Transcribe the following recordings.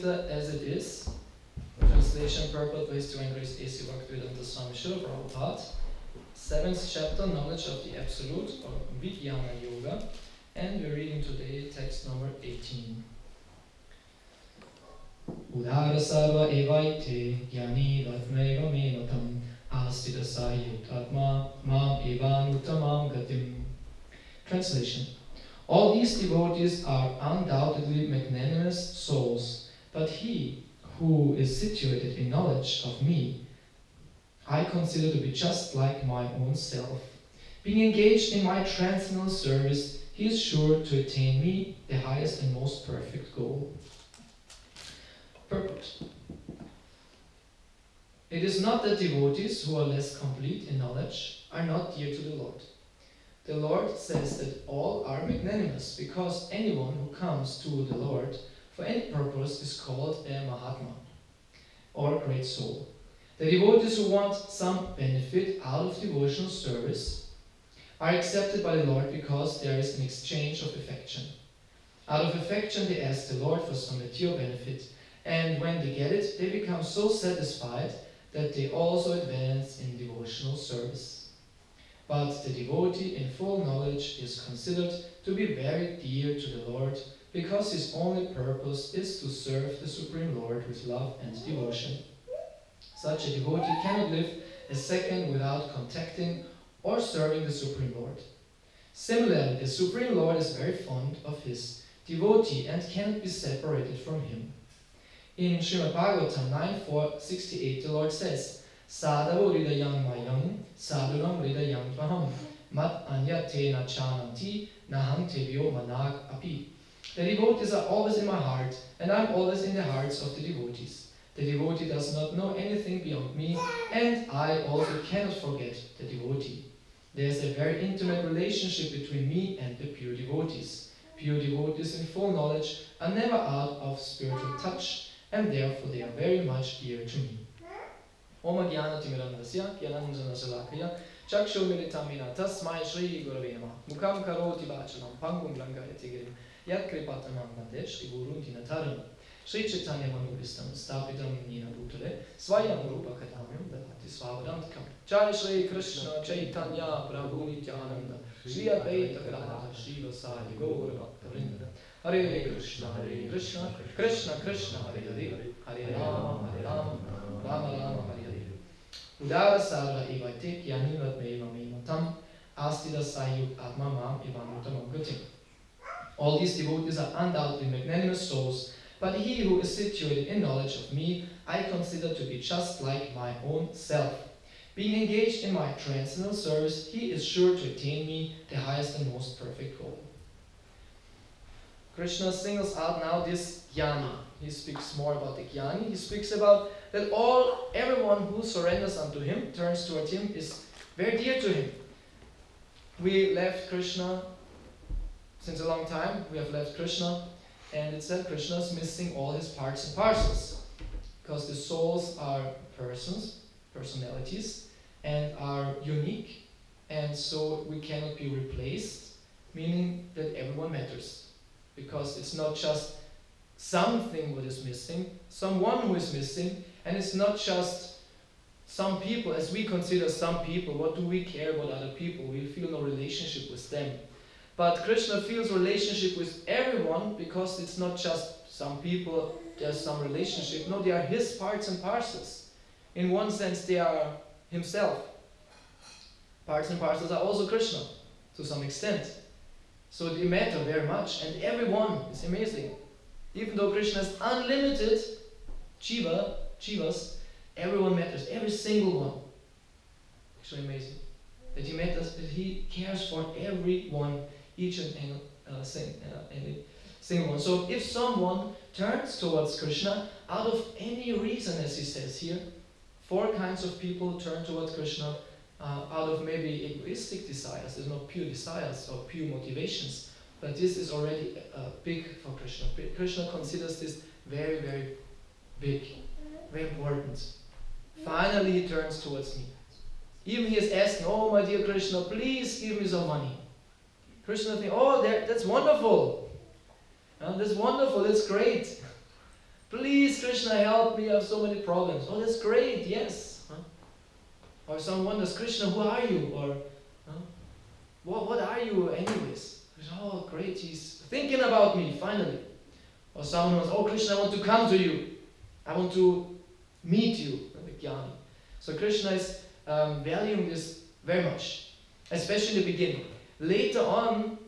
Gita as it is. Translation, purport by His Divine Grace A.C. Bhaktivedanta Swami Srila Prabhupada. 7th chapter, Knowledge of the Absolute, or Vijnana Yoga. And we're reading today text number 18. Udara sarva evaite jnani vatmeva me matam astita sayutatma mam evanutamam gatim. Translation. All these devotees are undoubtedly magnanimous souls, but he who is situated in knowledge of me, I consider to be just like my own self. Being engaged in my transcendental service, he is sure to attain me, the highest and most perfect goal. Purport. It is not that devotees who are less complete in knowledge are not dear to the Lord. The Lord says that all are magnanimous, because anyone who comes to the Lord for any purpose is called a Mahatma, or a great soul. The devotees who want some benefit out of devotional service are accepted by the Lord because there is an exchange of affection. Out of affection they ask the Lord for some material benefit, and when they get it, they become so satisfied that they also advance in devotional service. But the devotee in full knowledge is considered to be very dear to the Lord, because his only purpose is to serve the Supreme Lord with love and devotion. Such a devotee cannot live a second without contacting or serving the Supreme Lord. Similarly, the Supreme Lord is very fond of his devotee and cannot be separated from him. In Srimad Bhagavatam 9.4.68, the Lord says, Sadhavo hridayam mayam, sadhunam hridayam tvaham, mat anyatena chananti, naham tebyo manag api. The devotees are always in my heart, and I am always in the hearts of the devotees. The devotee does not know anything beyond me, and I also cannot forget the devotee. There is a very intimate relationship between me and the pure devotees. Pure devotees in full knowledge are never out of spiritual touch, and therefore they are very much dear to me. Om Jnana Timirandasya Jnananjana Shalakaya Chakshu Militamina Tasmai Shri Gurave Namah Mukham Karoti Vachalam Pangum Langayati Girim Yat Kripatamam Vande Shri Gurunti Nataram Shri Chaitanya Manubhistam Stapitam Nina Bhutale Swayam Rupa Kadamyam Dadati Swavadantkam Jai Shri Krishna Chaitanya Prabhu Nityananda Shri Advaita Gadadhara Shri Vasari Gaura Bhakta Hare Krishna Krishna Krishna Hare Hare Hare Rama Rama Rama Hare Hare Udara sarva evaite jnani vatmeva me matam astita sayuk atma mam evanutamam gatim. All these devotees are undoubtedly magnanimous souls, but he who is situated in knowledge of me, I consider to be just like my own self. Being engaged in my transcendental service, he is sure to attain me, the highest and most perfect goal. Krishna singles out now this jnani. He speaks more about the jnani. He speaks about that everyone who surrenders unto him, turns toward him, is very dear to him. We left Krishna since a long time. We have left Krishna, and it said Krishna is missing all his parts and parcels, because the souls are personalities, and are unique, and so we cannot be replaced, meaning that everyone matters, because it's not just something what is missing, someone who is missing, and it's not just some people, as we consider some people. What do we care about other people? We feel no relationship with them. But Krishna feels relationship with everyone, because it's not just some people, there's some relationship. No, they are his parts and parcels. In one sense, they are himself. Parts and parcels are also Krishna, to some extent. So they matter very much, and everyone is amazing. Even though Krishna is unlimited jivas, everyone matters, every single one. Actually amazing. That he matters, that he cares for everyone, each and any single one. So if someone turns towards Krishna out of any reason, as he says here, 4 kinds of people turn towards Krishna out of maybe egoistic desires. There's no pure desires or pure motivations, but this is already big for Krishna. Krishna considers this very, very big, very important. Finally, he turns towards me. Even he is asking, oh my dear Krishna, please give me some money. Krishna thinks, oh, that's wonderful. That's wonderful, that's great. Please, Krishna, help me, I have so many problems. Oh, that's great, yes. Huh? Or someone wonders, Krishna, who are you? Or what are you anyways? Oh, great, he's thinking about me, finally. Or someone wants, oh, Krishna, I want to come to you. I want to meet you, the jnani. So Krishna is valuing this very much, especially in the beginning. Later on,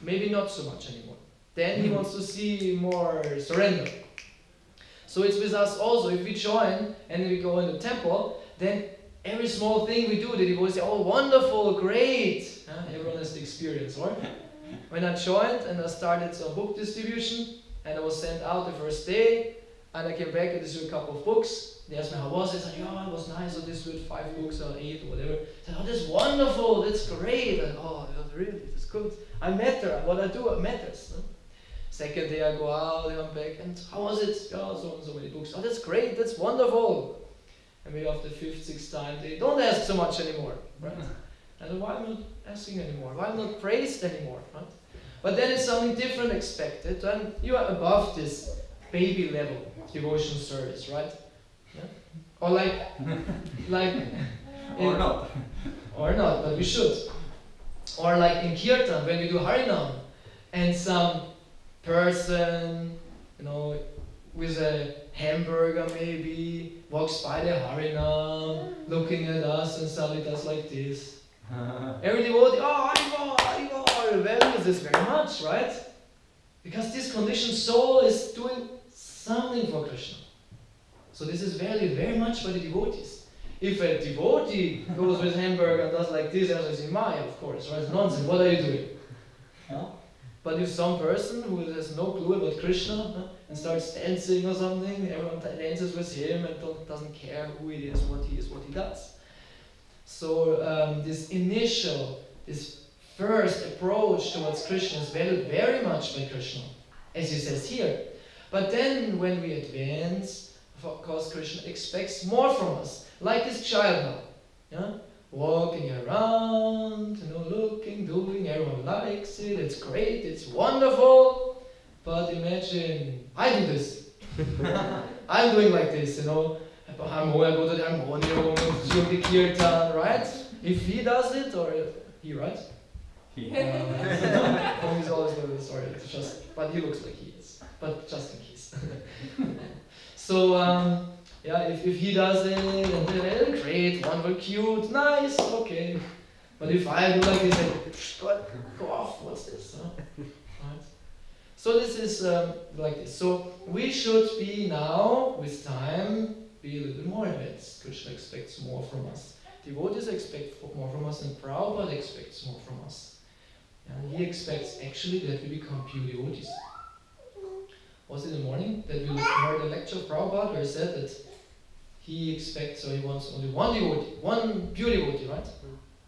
maybe not so much anymore. Then he wants to see more surrender. So it's with us also. If we join and we go in the temple, then every small thing we do, the devotees say, oh, wonderful, great. Everyone has the experience, or? When I joined and I started some book distribution, and I was sent out the first day, and I came back and distributed a couple of books. They asked me how was it. I said, yeah, it was nice. I distributed 5 books or 8 or whatever. I said, oh, that's wonderful, that's great. And oh, really, that's good. I matter. What I do matters. No? Second day I go out, I come back, and how was it? Yeah, so and so many books. Oh, that's great, that's wonderful. And maybe after the 5th, 6th time, they don't ask so much anymore, right? And why am I not asking anymore? Why am I not praised anymore, right? But then it's something different expected, and you are above this baby level devotion service, right? Yeah? Or or not, but we should. Or like in Kirtan, when we do Harinam, and some person, with a hamburger maybe, walks by the Harinam, looking at us and suddenly does like this. Every devotee, oh, Haribo, values this very much, right? Because this conditioned soul is doing something for Krishna. So this is valued very much by the devotees. If a devotee goes with hamburger and does like this, everyone says, Maya, of course, right? Nonsense, what are you doing? Yeah? But if some person who has no clue about Krishna and starts dancing or something, everyone dances with him and doesn't care who it is, what he does. So this first approach towards Krishna is valued very much by Krishna, as he says here. But then when we advance, of course Krishna expects more from us, like this child now. Yeah? Walking around, looking, doing, everyone likes it, it's great, it's wonderful. But imagine, I do this. I'm doing like this, I go to the harmonium, do the kirtan, right? If he does it, or he, right? He. He's always doing this, sorry, but he looks like he is. But just in case. So, if he does it, and then great, wonderful, cute, nice, okay. But if I do like this, go off, what's this? Huh? Right? So this is like this. So we should be now, with time, be a little bit more advanced. Krishna expects more from us. Devotees expect more from us, and Prabhupada expects more from us. And he expects actually that we become pure devotees. Was it in the morning that we heard a lecture of Prabhupada where he said that he expects, or he wants only one devotee, one pure devotee, right?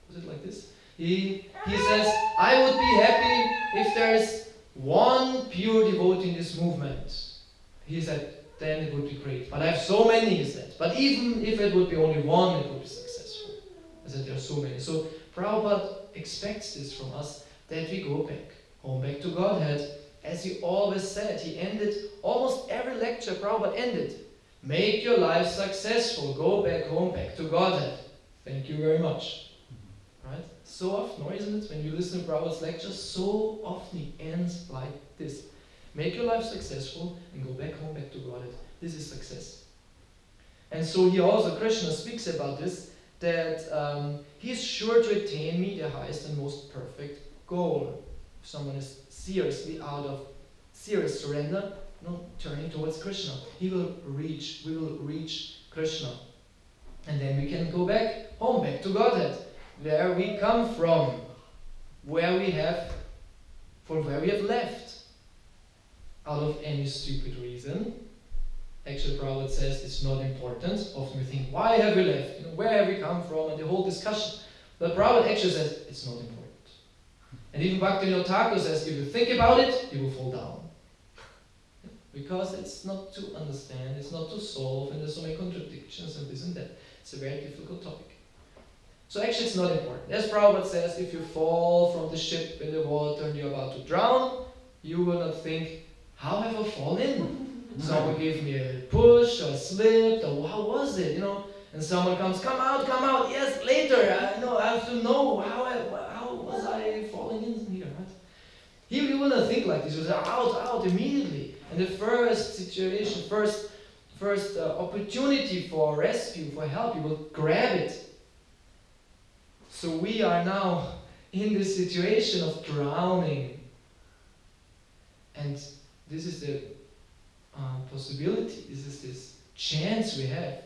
Was it like this? He says, I would be happy if there is one pure devotee in this movement. He said, then it would be great. But I have so many, he said. But even if it would be only one, it would be successful. I said, there are so many. So Prabhupada expects this from us, that we go back, home back to Godhead. As he always said, he ended almost every lecture Prabhupada ended. Make your life successful, go back home, back to Godhead. Thank you very much. Right? So often, or isn't it? When you listen to Prabhupada's lectures, so often he ends like this. Make your life successful and go back home, back to Godhead. This is success. And so he also, Krishna speaks about this, that he is sure to attain me, the highest and most perfect goal. If someone is seriously out of serious surrender, turning towards Krishna, we will reach Krishna. And then we can go back home, back to Godhead, where we come from, from where we have left. Out of any stupid reason. Actually, Prabhupada says it's not important. Often we think, why have we left? Where have we come from? And the whole discussion. But Prabhupada actually says it's not important. And even Bhaktivinoda Thakur says, if you think about it, you will fall down. Because it's not to understand, it's not to solve, and there's so many contradictions and this and that. It's a very difficult topic. So actually it's not important. As Prabhupada says, if you fall from the ship in the water and you're about to drown, you will not think, how have I fallen? Someone gave me a push or a slip, or how was it, you know? And someone comes, come out, yes, later, I have to know, how was I falling in here, right? He wouldn't think like this, he was out immediately. And the first situation, first opportunity for rescue, for help, he will grab it. So we are now in this situation of drowning. And this is the possibility, this is this chance we have,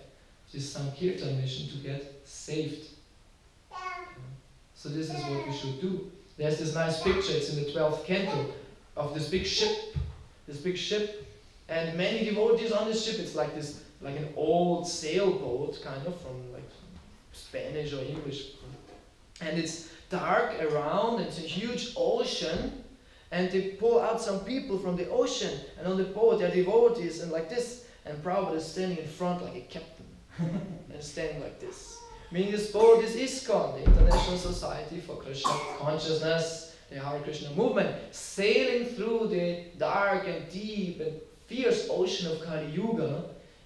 this Sankirtan mission, to get saved. So this is what we should do. There's this nice picture, it's in the 12th canto, of this big ship, and many devotees on this ship. It's like this, like an old sailboat, kind of, from like Spanish or English. And it's dark around, it's a huge ocean, and they pull out some people from the ocean, and on the boat there are devotees, and like this, and Prabhupada is standing in front like a captain, and standing like this. Meaning this boat is ISKCON, the International Society for Krishna Consciousness, the Hare Krishna movement, sailing through the dark and deep and fierce ocean of Kali Yuga,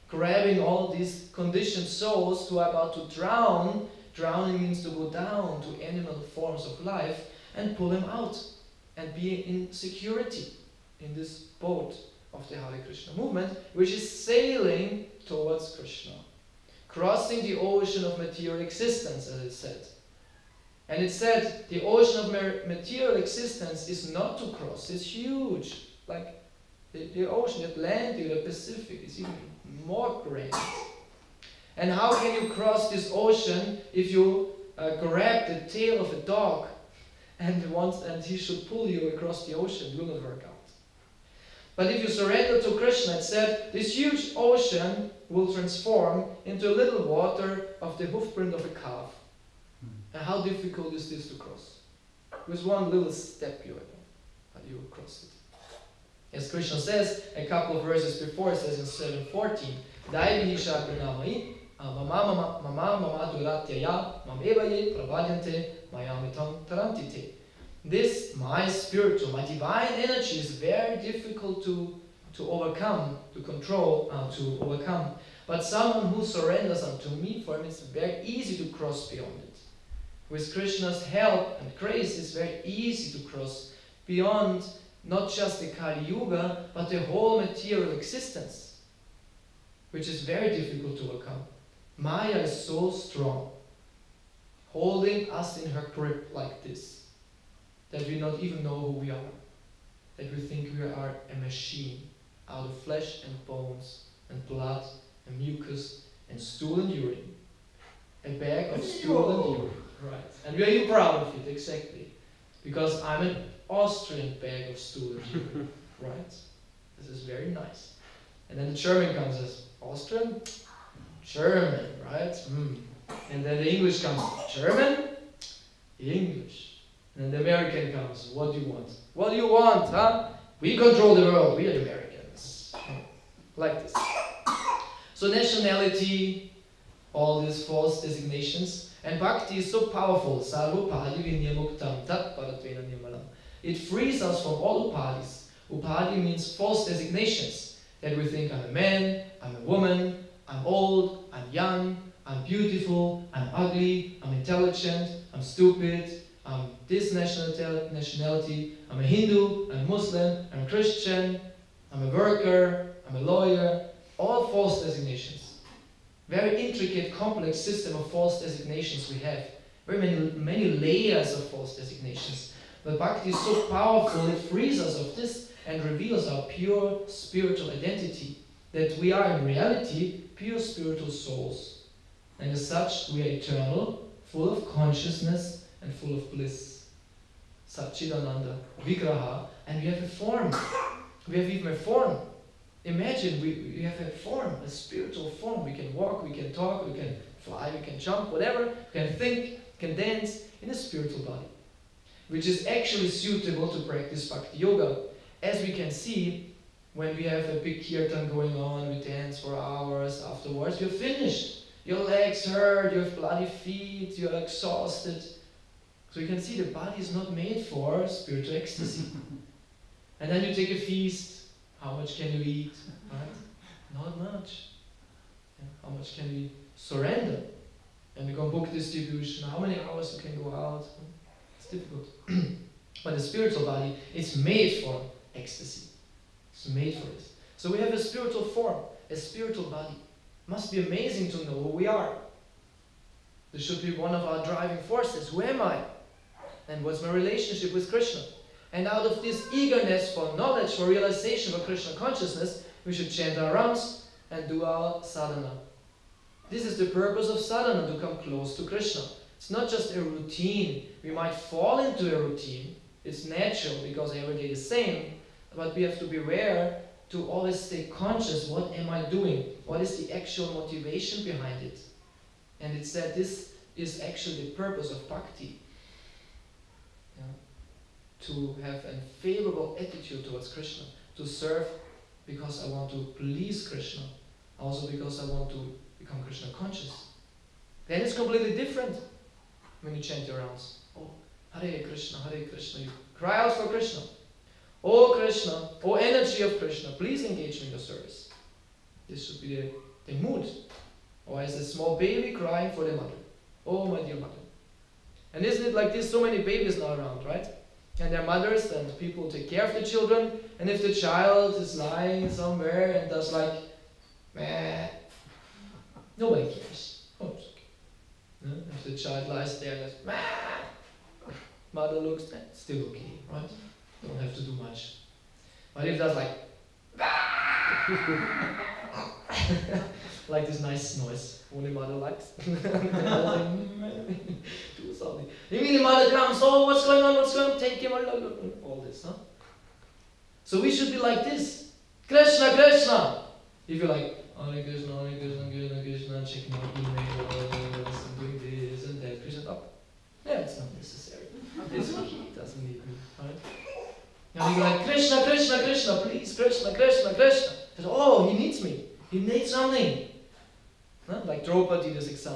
grabbing all these conditioned souls who are about to drown. Drowning means to go down to animal forms of life, and pull them out and be in security in this boat of the Hare Krishna movement, which is sailing towards Krishna, crossing the ocean of material existence, as it said. And it said the ocean of material existence is not to cross, it's huge. Like the ocean, the Atlantic, the Pacific is even more grand. And how can you cross this ocean if you grab the tail of a dog and he should pull you across the ocean? It will not work out. But if you surrender to Krishna, it said, this huge ocean will transform into a little water of the hoofprint of a calf. And how difficult is this to cross? With one little step you will cross it. As Krishna says, a couple of verses before, it says in 7:14, Daivihi Shakranamai, Mama Duratyaya, Mam Evaye Pravadyante, Mayamitam Tarantite. This, my spiritual, my divine energy is very difficult to overcome, to control, to overcome. But someone who surrenders unto me, for him it's very easy to cross beyond it. With Krishna's help and grace, it's very easy to cross beyond not just the Kali Yuga, but the whole material existence, which is very difficult to overcome. Maya is so strong, holding us in her grip like this, that we don't even know who we are, that we think we are a machine out of flesh and bones and blood and mucus and stool and urine. A bag of stool and urine. Right. And we are even proud of it, exactly. Because I'm an Austrian bag of stool and urine. Right? This is very nice. And then the German comes as Austrian? German, right? And then the English comes, German? English. And then the American comes, what do you want? What do you want, huh? We control the world, we are the Americans. Like this. So nationality, all these false designations, and bhakti is so powerful. It frees us from all upadhis. Upadhi means false designations, that we think I'm a man, I'm a woman, I'm old, I'm young, I'm beautiful, I'm ugly, I'm intelligent, I'm stupid, I'm this nationality, I'm a Hindu, I'm a Muslim, I'm a Christian, I'm a worker, I'm a lawyer. All false designations. Very intricate, complex system of false designations we have. Very many layers of false designations. But bhakti is so powerful, it frees us of this and reveals our pure spiritual identity. That we are in reality pure spiritual souls. And as such, we are eternal, full of consciousness and full of bliss. Satchidananda, Vigraha, and we have a form. We have even a form. Imagine we have a form, a spiritual form. We can walk, we can talk, we can fly, we can jump, whatever. We can think, we can dance in a spiritual body, which is actually suitable to practice Bhakti Yoga. As we can see, when we have a big kirtan going on, we dance for hours, afterwards you're finished. Your legs hurt, you have bloody feet, you're exhausted. So you can see the body is not made for spiritual ecstasy. And then you take a feast, How much can you eat? Right? Not much. Yeah. How much can we surrender? And we can book distribution. How many hours you can go out? It's difficult. But the spiritual body, it's made for ecstasy. It's made for it. So we have a spiritual form, a spiritual body. Must be amazing to know who we are. This should be one of our driving forces. Who am I? And what's my relationship with Krishna? And out of this eagerness for knowledge, for realization, for Krishna consciousness, we should chant our rounds and do our sadhana. This is the purpose of sadhana, to come close to Krishna. It's not just a routine. We might fall into a routine. It's natural because every day is the same. But we have to be aware to always stay conscious. What am I doing? What is the actual motivation behind it? And it's that this is actually the purpose of bhakti. Yeah. To have a favorable attitude towards Krishna. To serve because I want to please Krishna. Also because I want to become Krishna conscious. Then it's completely different when you chant your rounds. Oh, Hare Krishna, Hare Krishna. You cry out for Krishna. Oh Krishna, oh energy of Krishna, please engage me in your service. This should be the mood. Or as a small baby crying for the mother. Oh my dear mother. And isn't it like this? So many babies now around, right? And their mothers and people take care of the children. And if the child is lying somewhere and does like, meh, nobody cares. Oh, it's okay. Yeah? If the child lies there and does, meh, mother looks, still okay, right? Don't have to do much. But if it does like, like this nice noise, only mother likes. Do something. Immediately mother comes, oh, what's going on, what's going on, take him, all this, huh? So we should be like this. Krishna, Krishna. If you're like, Hare Krishna, Hare Krishna, Krishna, Krishna, checking my emails, and doing this and that, Krishna up. Yeah, it's not necessary. It's okay, it doesn't need me, right? Now you go like, Krishna, Krishna, Krishna, please, Krishna, Krishna, Krishna. Oh, he needs me. He needs something. Huh? Like Draupadi, this example.